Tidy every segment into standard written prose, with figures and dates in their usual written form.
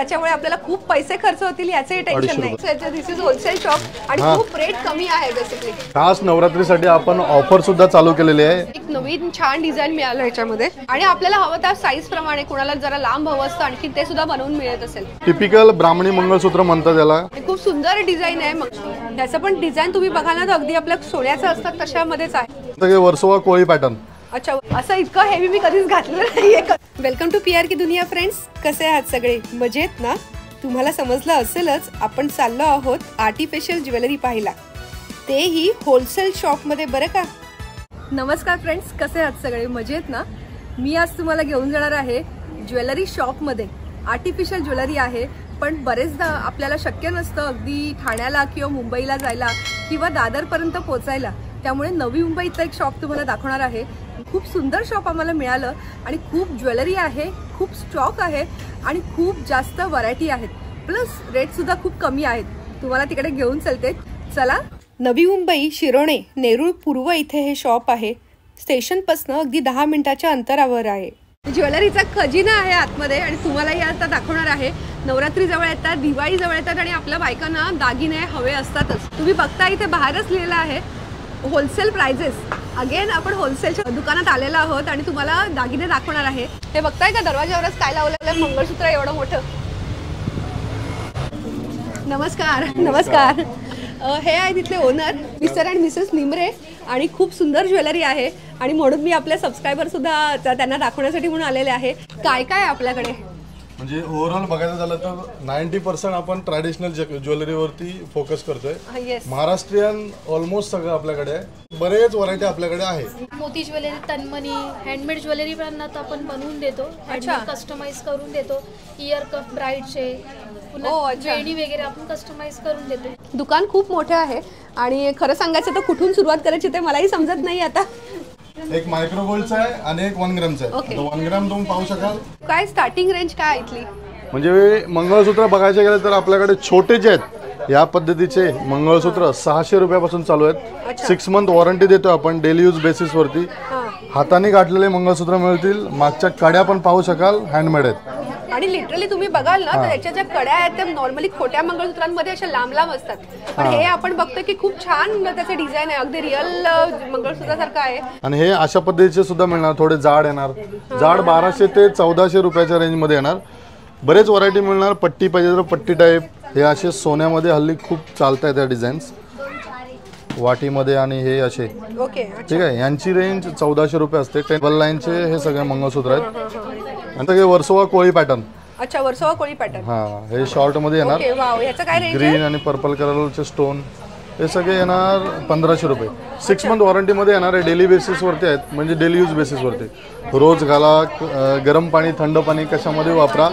त्याच्यामुळे आपल्याला खूप पैसे खर्च होतील याचंही टेन्शन नाही। दिस इज होलसेल शॉप आणि खूप रेट कमी आहे बेसिकली। खास नवरात्रीसाठी आपण ऑफर सुद्धा चालू केलेली आहे। एक नवीन छान डिझाइन मिळालं याच्यामध्ये आणि आपल्याला हवं त्या साईज प्रमाणे कोणाला जरा लांब हवं असतं आणखी ते सुद्धा बनवून मिळत असेल। टिपिकल ब्राह्मणी मंगळसूत्र म्हणतात याला। खूप सुंदर डिझाइन आहे, मग त्याचं पण डिझाइन तुम्ही बघाल ना तर अगदी आपल्या सोन्याचं असतात तशामध्येच आहे। सगळे वर्सोवा कोळी पॅटर्न। अच्छा, असं इतकं हेवी मी कधीच घातलेलं नाहीये। वेलकम टू पीआर की दुनिया फ्रेंड्स, कसे आहात सगळे? मजेत ना? तुम्हाला समजलं असेलच आपण चाललो आहोत आर्टिफिशियल ज्वेलरी पाहायला, तेही होलसेल शॉपमध्ये, बरं का? नमस्कार फ्रेंड्स, कसे आहात सगळे? मजेत ना? मी आज तुम्हाला घेऊन जाणार आहे ज्वेलरी शॉपमध्ये। आर्टिफिशियल ज्वेलरी आहे, पण बरेचदा आपल्याला शक्य नसतं अगदी ठाण्याला किंवा मुंबईला जायला किंवा दादरपर्यंत पोहोचायला, त्यामुळे नवी मुंबईचं एक शॉप तुम्हाला दाखवणार आहे। खूप सुंदर शॉप आम्हाला मिळालं आणि खूप ज्वेलरी आहे, खूप स्टॉक आहे आणि खूप जास्त व्हरायटी आहेत, प्लस रेट सुद्धा खूप कमी आहेत। तुम्हाला तिकडे घेऊन चलते, चला। नवी मुंबई शिरोणे नेरूळ पूर्व इथे हे शॉप आहे। स्टेशनपासून अगदी 10 मिनिटाच्या अंतरावर आहे। ज्वेलरीचा खजिना आहे आतमध्ये आणि तुम्हालाही आता दाखवणार आहे। नवरात्री जवळ येतात, दिवाळी जवळ येतात आणि आपल्या बायकांना दागिने हवे असतातच। तुम्ही बघता इथे बाहेरच लिहिलेलं आहे होलसेल प्राइजेस। अगेन आपण होलसेलच्या दुकानात आलेलो आहोत आणि तुम्हाला दागिने दाखवणार आहे। हे बघताय का दरवाजावरच काय लावलेलं आहे? मंगळसूत्र एवढं मोठं। नमस्कार नमस्कार। हे आहे तिथले ओनर मिस्टर अँड मिसेस निमरे आणि खूप सुंदर ज्वेलरी आहे आणि म्हणून मी आपल्या सबस्क्रायबर सुद्धा त्यांना दाखवण्यासाठी म्हणून आलेले आहे। काय काय आपल्याकडे म्हणजे ओव्हरऑल बघायचं झालं तर 90% आपण ट्रॅडिशनल ज्वेलरीवरती फोकस करतोय। महाराष्ट्रीयन ऑलमोस्ट सगळं आपल्याकडे आहे, बरेच व्हरायटी आपल्याकडे आहे। मोती ज्वेलरी, तन्मणी, हँडमेड ज्वेलरी पण आपण बनवून देतो, कस्टमाइज करून देतो। इयर कप ब्राइडचे, वेणी वगैरे आपण कस्टमाइज करून देतो। दुकान खूप मोठे आहे आणि खरं सांगायचं तर कुठून सुरुवात करायची ते मलाही समजत नाही आता। एक मायक्रो गोल्डचा आहे आणि एक 1 ग्रॅमचा आहे। 1 ग्रॅम तुम्ही पाहू शकाल। काय स्टार्टिंग रेंज काय इथली? म्हणजे मंगळसूत्र बघायचे गेले तर आपल्याकडे छोटे जे आहेत या पद्धतीचे मंगळसूत्र 600 रुपयापासून चालू आहेत। 6 मंथ वॉरंटी देतो आपण डेली यूज बेसिस वरती। हाताने गाठलेले मंगळसूत्र मिळतील। मागच्या कड्या पण पाहू शकाल, हँडमेड आहेत आणि लिटरली तुम्ही बघाल ना तर याच्या ज्या कड्या आहेत त्या नॉर्मली खोट्या मंगळसूत्रांमध्ये अशा लांब लांब असतात, पण हे आपण बघतो की खूप छान त्याचे डिझाइन आहे, अगदी रिअल मंगळसूत्रासारखं आहे। आणि हे अशा पद्धतीचे सुद्धा मिळणार, थोडे जाड येणार। जाड 1200 ते 1400 रुपयाच्या रेंज मध्ये येणार। बरेच व्हरायटी मिळणार। पट्टी पाहिजे तर पट्टी टाईप, हे असे सोन्यामध्ये हल्ली खूप चालतात त्या डिझाईन्स, वाटीमध्ये आणि हे असे। ठीक आहे, यांची रेंज 1400 रुपये असते। टेबल लाईनचे हे सगळे मंगळसूत्र आहेत आणि सगळे वर्सोवा कोळी पॅटर्न। अच्छा, वर्सोवा कोळी पॅटर्न। हे शॉर्ट मध्ये येणार। वाव, याचं काय रेंज? ग्रीन आणि पर्पल कलरचे स्टोन, हे सगळे येणार 1500 रुपये। 6 मंथ वॉरंटी मध्ये येणार आहे। डेली बेसिस वरती आहेत, म्हणजे डेली यूज बेसिस वरती। रोज घाला, गरम पाणी थंड पाणी कशामध्ये वापरा।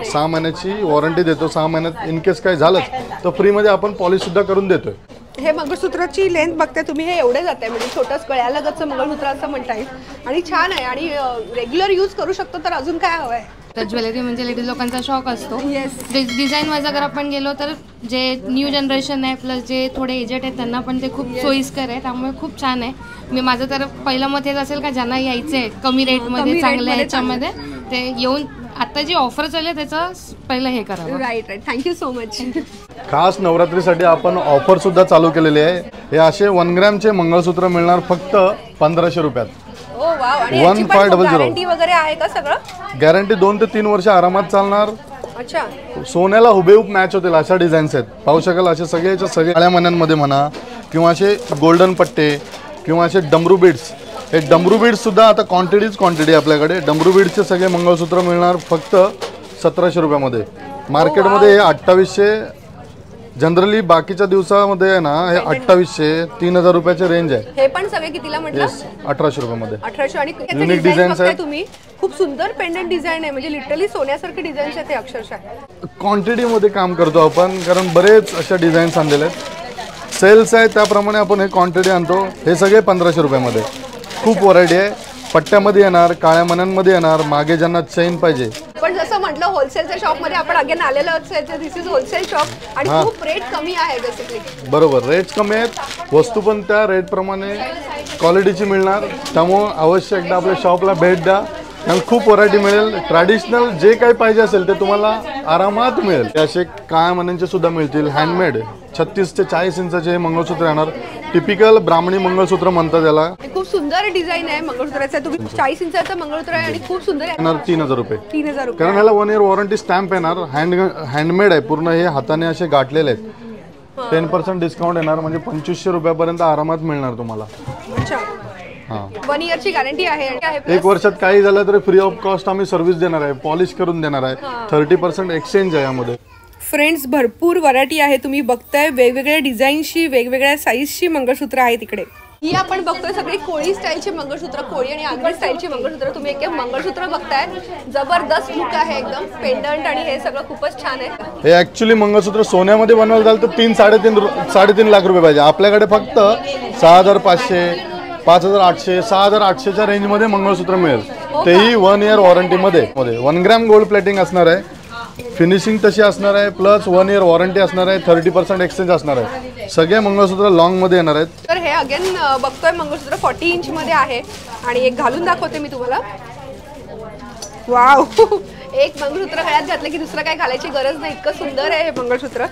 6 महिन्याची वॉरंटी देतो। 6 महिन्यात इन केस काय झालं तर फ्री मध्ये आपण पॉलिश सुद्धा करून देतोय। हे मंगळसूत्राची लेंथ बघताय तुम्ही, हे एवढे जाते, म्हणजे छोटंच गळ्यालगतचं मंगळसूत्र असं म्हणता येईल आणि छान आहे आणि रेग्युलर यूज करू शकतो। तर अजून काय हवंय? तर ज्वेलरी म्हणजे लेडीज लोकांचा शॉक असतो। डिझाईन वाईज अगर आपण गेलो तर जे न्यू जनरेशन आहे प्लस जे थोडे एजेड आहेत त्यांना पण ते खूप सोयीस्कर आहे, त्यामुळे खूप छान आहे। माझं तर पहिलं मत हेच असेल का ज्यांना यायचं आहे कमी रेटमध्ये, चांगल्या ह्याच्यामध्ये, ते येऊन आता जी ऑफर चालू आहे त्याचं पहिलं हे करा। Right, thank you so much. खास नवरात्रीसाठी आपण ऑफर सुद्धा चालू केलेली आहे। हे असे 1 ग्रॅमचे मंगळसूत्र मिळणार फक्त 1500 रुपयात। 1500 वगैरे आहे का सगळं? गॅरंटी 2 ते 3 वर्ष आरामात चालणार। अच्छा, सोन्याला हुबेहूब मॅच होतील अशा डिझाईन्स आहेत, पाहू शकाल। असे सगळ्याच्या सगळ्या काळ्या मण्यांमध्ये म्हणा किंवा असे गोल्डन पट्टे किंवा असे डमरू बीड्स। हे डमरू बीड्स सुद्धा आता क्वांटिटी आपल्याकडे। डमरू बीड्सचे सगळे मंगळसूत्र मिळणार फक्त 1700 रुपयामध्ये। मार्केटमध्ये हे 2800, जनरली बाकीच्या दिवसामध्ये आहे ना हे 2800 3000 रुपयाचे रेंज आहे। हे पण सगळे कितीला म्हटलं? 1800 रुपयामध्ये। 1800 आणि युनिक डिझाईन्स आहे तुम्ही। खूप सुंदर पेंडंट डिझाइन आहे, म्हणजे लिटरली सोन्यासारखे डिझाईन्स आहेत ते अक्षरशः। क्वांटिटी मध्ये काम करतो आपण, कारण बरेच अशा डिझाईन्स आणलेले आहेत। सेल्स आहे त्याप्रमाणे आपण हे क्वांटिटी आणतो। हे सगळे 1500 रुपयामध्ये। खूप व्हरायटी आहे, पट्ट्यामध्ये येणार, काळ्या मण्यांमध्ये येणार, मागे ज्यांना चेन पाहिजे। पण जसं म्हटलं होलसेलच्या शॉप मध्ये आपण अगेन आलेलो आहोत, दिस इज होलसेल शॉप आणि खूप रेट कमी आहे बेसिकली। बरोबर, रेट्स कमी आहेत, वस्तू पण त्या रेट प्रमाणे क्वालिटीची मिळणार, त्यामुळे अवश्य एकदा आपल्या शॉपला भेट द्या आणि खूप व्हरायटी मिळेल. ट्रॅडिशनल जे काही पाहिजे असेल ते तुम्हाला आरामात मिळेल. असे काळ्या मण्यांचे सुद्धा मिळतील. हँडमेड 36 ते 40 इंचाचे हे मंगळसूत्र येणार. टिपिकल ब्राह्मणी मंगळसूत्र म्हणतात त्याला. खूप सुंदर डिझाईन आहे मंगळसूत्राचा. तुम्ही 40 इंचाचं मंगळसूत्र आहे आणि खूप सुंदर आहे. 3000 रुपये. 3000 रुपये. कारण ह्याला 1 इयर वॉरंटी स्टॅम्प येणार. हँडमेड आहे पूर्ण. हे हाताने असे गाठलेले आहेत. 10% डिस्काउंट येणार म्हणजे 2500 रुपयापर्यंत आरामात मिळणार तुम्हाला. अच्छा. हां 1 इयरची गॅरंटी आहे. 1 वर्षात काही झालं तरी फ्री ऑफ कॉस्ट आम्ही सर्व्हिस देणार आहे. पॉलिश करून देणार आहे. 30% एक्सचेंज आहे यामध्ये. फ्रेंड्स भरपूर व्हरायटी आहे. तुम्ही बघताय वेगवेगळ्या डिझाईनची वेगवेगळ्या साईजची मंगळसूत्र आहे तिकडे. ही आपण बघतोय सगळी कोळी स्टाईलची मंगळसूत्र, कोळी आणि आगरी स्टाईलची मंगळसूत्र. तुम्ही एक मंगळसूत्र बघताय, जबरदस्त लुक आहे एकदम. पेंडंट आणि हे सगळं खूपच छान आहे. हे ऍक्च्युली मंगळसूत्र सोन्यामध्ये बनवायला झालं तर 3-3.5 लाख रुपये पाहिजे. आपल्याकडे फक्त 6500, 5800, 6800च्या रेंजमध्ये मंगळसूत्र मिळेल. तेही 1 इयर वॉरंटीमध्ये. 1 ग्रॅम गोल्ड प्लेटिंग असणार आहे. फिनिशिंग तशी असणार आहे. प्लस 1 इयर वॉरंटी असणार आहे. 30% एक्सचेंज असणार आहे. सगळे मंगळसूत्र लॉंग मध्ये येणार आहेत. तर हे अगेन बघतोय मंगळसूत्र 40 इंच मध्ये आहे आणि एक घालून दाखवते मी तुम्हाला. वाव एक मंगळसूत्र गळ्यात घातलं की दुसरं काय घालायची गरज नाही. इतकं सुंदर आहे हे मंगळसूत्र.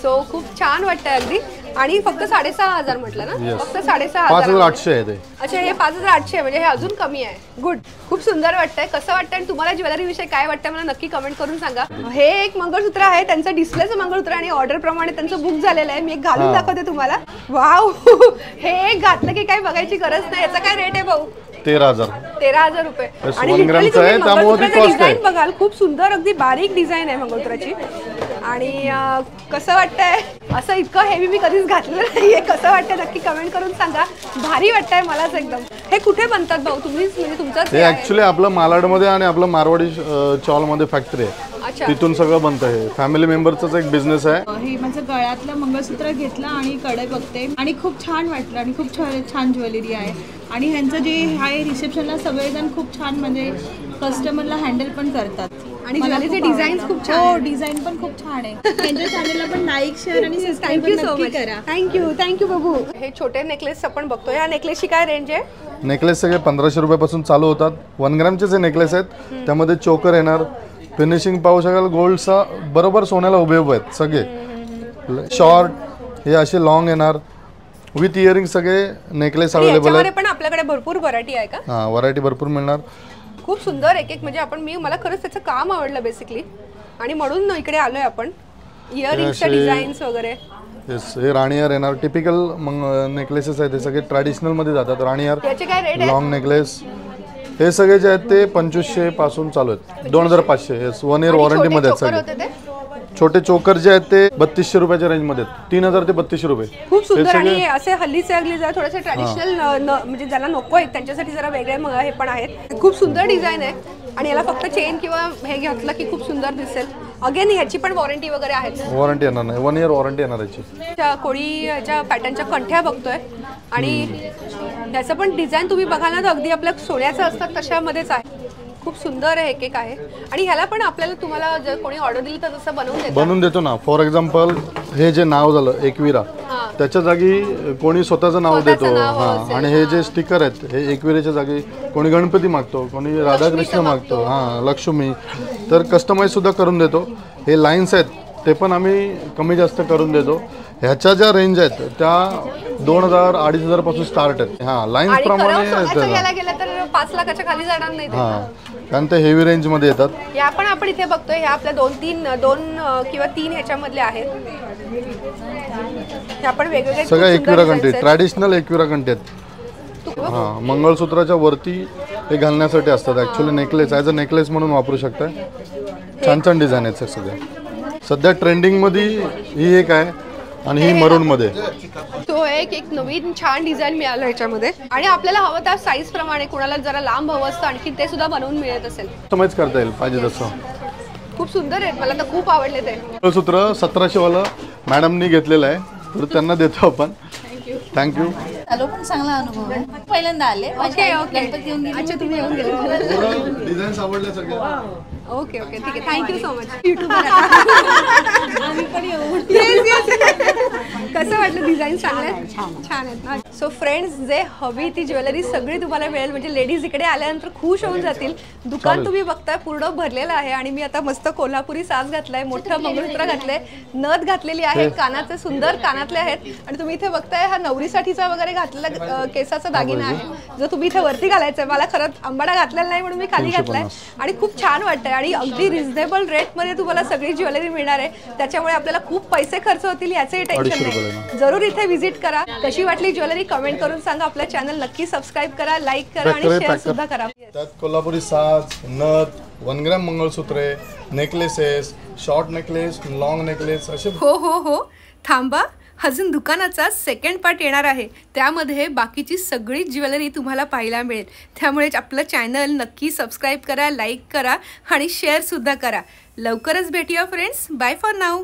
सो खूप छान वाटतंय अगदी. आणि फक्त 6500 म्हटलं ना. फक्त 6500. 5800 आहे ते. अच्छा हे 5800 म्हणजे हे अजून कमी आहे. गुड. खूप सुंदर वाटतंय. कसं वाटतंय आणि तुम्हाला ज्वेलरी विषयी काय वाटतंय मला नक्की कमेंट करून सांगा. हे एक मंगळसूत्र आहे. त्यांचं डिस्प्लेचं मंगळसूत्र आणि ऑर्डर प्रमाणे त्यांचं बुक झालेलं आहे. मी एक घालून दाखवते तुम्हाला. वाव हे एक घातलं की काही बघायची गरज नाही. याचा काय रेट आहे भाऊ? 13000 रुपये. आणि डिझाईन बघाल खूप सुंदर अगदी बारीक डिझाईन आहे मंगळसूत्राची. आणि कसं वाटतंय? असं इतकं हेवी मी कधीच घातलं नाहीये. कसं वाटतंय नक्की कमेंट करून सांगा. भारी वाटतंय मलाच एकदम. हे कुठे बनतात भाऊ? तुम्हीच म्हणजे तुमचंच? हे ऍक्च्युली आपलं मालाडमध्ये आणि आपलं मारवाडी चॉलमध्ये फॅक्टरी आहे. तिथून सगळं बनतं. हे फॅमिली मेंबरचाच एक बिझनेस आहे. हे माझं गळ्यातलं मंगळसूत्र घेतलं आणि कडे बघते आणि खूप छान वाटलं आणि खूप छान ज्वेलरी आहे. आणि ह्यांचं जे आहे रिसेप्शनला सगळेजण खूप छान म्हणजे कस्टमरला हँडल पण करतात. आणि ज्वेलरीचे डिझाईन खूप छान. हो डिझाईन पण खूप छान आहे. त्यांच्या चॅनलला पण लाईक शेअर आणि सबस्क्राईब नक्की करा. थँक्यू बाबू. हे छोटे नेकलेस आपण बघतोय. या नेकलेसची काय रेंज आहे? नेकलेस सगळे 1500 रुपयापासून चालू होतात. 1 ग्रॅमचेच हे नेकलेस आहेत. त्यामध्ये चोकर येणार. फिनिशिंग पाहू शकाल गोल्डचा बरोबर सोन्याला उभे आहेत सगळे. शॉर्ट हे असे लॉंग येणार. विथ इयरिंग सगळे नेकलेस अवेलेबल आहेत. पण आपल्याकडे भरपूर व्हरायटी आहे का? हां व्हरायटी भरपूर मिळणार. खूप सुंदर एक म्हणजे मला खरंच त्याचं काम आवडलं बेसिकली आणि म्हणून इकडे आलोय आपण. इयरिंगच्या डिझाईन्स वगैरे. हे राणीहार येणार. टिपिकल नेकलेसेस आहेत. हे सगळे ट्रॅडिशनल मध्ये जातात. राणीहार, याचे काय रेट आहे? लॉंग नेकलेस हे सगळे जे आहेत ते 2500 पासून चालू आहेत. 2500. हे 1 इयर वॉरंटी मध्ये आहेत सगळे. छोटे चोकर जे आहेत ते 3200 रुपयाच्या रेंज मध्ये आहेत. 3000 ते 3200 रुपये. खूप सुंदर. आणि असे हल्लीचे अगली जरा थोडेसे ट्रॅडिशनल म्हणजे ज्याला नको आहेत त्यांच्यासाठी जरा वेगळे हे पण आहेत. खूप सुंदर डिझाईन आहे. आणि याला फक्त चेन किंवा हे घातलं की खूप सुंदर दिसेल. अगेन ह्याची पण वॉरंटी वगैरे आहे? वॉरंटी येणार नाही. 1 इयर वॉरंटी येणार याची. कोळीच्या पॅटर्नच्या कंठ्या बघतोय आणि त्याचं पण डिझाईन तुम्ही बघाल ना तर अगदी आपल्या सोन्याचं असतात तशामध्येच आहे. खूप सुंदर आहे. एक आहे. आणि ह्याला पण आपल्याला तुम्हाला जर कोणी ऑर्डर दिली तर तसं बनवून देतो ना. फॉर एक्झाम्पल हे जे नाव झालं एकविरा त्याच्या जागी कोणी स्वतःचं नाव देतो. हां आणि हे जे स्टिकर आहेत हे एकविरेच्या जागी कोणी गणपती मागतो, कोणी राधाकृष्ण मागतो, हां लक्ष्मी. तर कस्टमाइज सुद्धा करून देतो. हे लाईन्स आहेत ते पण आम्ही कमी जास्त करून देतो. ह्याच्या ज्या रेंज आहेत त्या 2000-2500 पासून स्टार्ट आहेत. हां लाईन्स प्रमाणे 5 लाखाच्या खाली जाणार नाही. हां कारण ते हेवी रेंज मध्ये येतात. या पण आपण इथे बघतोय. ह्या आपल्या 2 किंवा 3 ह्याच्यामधले आहेत. ह्या पण वेगवेगळे सगळ्या एकविरा कंठी ट्रॅडिशनल एकविरा कंठी आहेत. हां मंगळसूत्राच्या वरती हे घालण्यासाठी असतात. Actually necklace as a necklace म्हणून वापरू शकता. छान डिझाईन आहेत सगळे. सध्या ट्रेंडिंग मध्ये ही एक आहे आणि ही मरून मध्ये. तो एक नवीन छान डिझाईन मिळालं ह्याच्यामध्ये. आणि आपल्याला हवं त्या साईज प्रमाणे कोणाला जरा लांब हवं असतं आणखी ते सुद्धा बनवून मिळत असेल. कस्टमाइज करता येईल पाहिजे तसं. खूप सुंदर आहेत. मला तर खूप आवडले ते. मंगळसूत्र 1700 वाला मॅडमनी घेतलेलं आहे तर त्यांना देतो आपण. थँक्यू. आलो पण चांगला अनुभव आहे. पहिल्यांदा आले. गणपती येऊन गेले. अच्छा तुम्ही येऊन गेले. डिझाईन्स आवडले सगळे. ओके ठीक आहे. Thank you so much. आम्ही पण येऊ. कसं वाटलं डिझाईन छान आहेत ना. सो फ्रेंड्स, जे हवी ती ज्वेलरी सगळी तुम्हाला मिळेल. म्हणजे लेडीज इकडे आल्यानंतर खुश होऊन जातील. दुकान तुम्ही बघताय पूर्ण भरलेलं आहे. आणि मी आता मस्त कोल्हापुरी साज घातलाय, मोठं मंगळसूत्र घातलंय, नथ घातलेली आहे, कानाचे सुंदर कानातले आहेत. आणि तुम्ही इथे बघताय हा नवरीसाठीचा वगैरे घातलेला केसाचा दागिना आहे, जो तुम्ही इथे वरती घालायचा. मला खरंच आंबाडा घातलेला नाही म्हणून मी खाली घातलाय. आणि खूप छान वाटतंय. आणि अगदी रिझनेबल रेटमध्ये तुम्हाला सगळी ज्वेलरी मिळणार आहे. त्याच्यामुळे आपल्याला खूप पैसे खर्च होतील याचंही टेन्शन नाही. जरूर इथे व्हिजिट करा. कशी वाटली ज्वेलरी कमेंट करून सांगा. आपल्या चॅनल नक्की सबस्क्राईब करा, लाईक करा आणि शेअर सुद्धा करा. त्यात कोल्हापुरी साज, नथ, 1 ग्रॅम मंगळसूत्रे, necklaces, short necklace, long necklace असे. हो थांबा, अजून दुकानाचा सेकंड पार्ट येणार आहे. त्यामध्ये बाकीची सगळी ज्वेलरी तुम्हाला पाहायला मिळेल. त्यामुळे आपलं चॅनल नक्की सबस्क्राईब करा, लाईक करा आणि शेअर सुद्धा करा. लवकरच भेटूया फ्रेंड्स. Bye for now.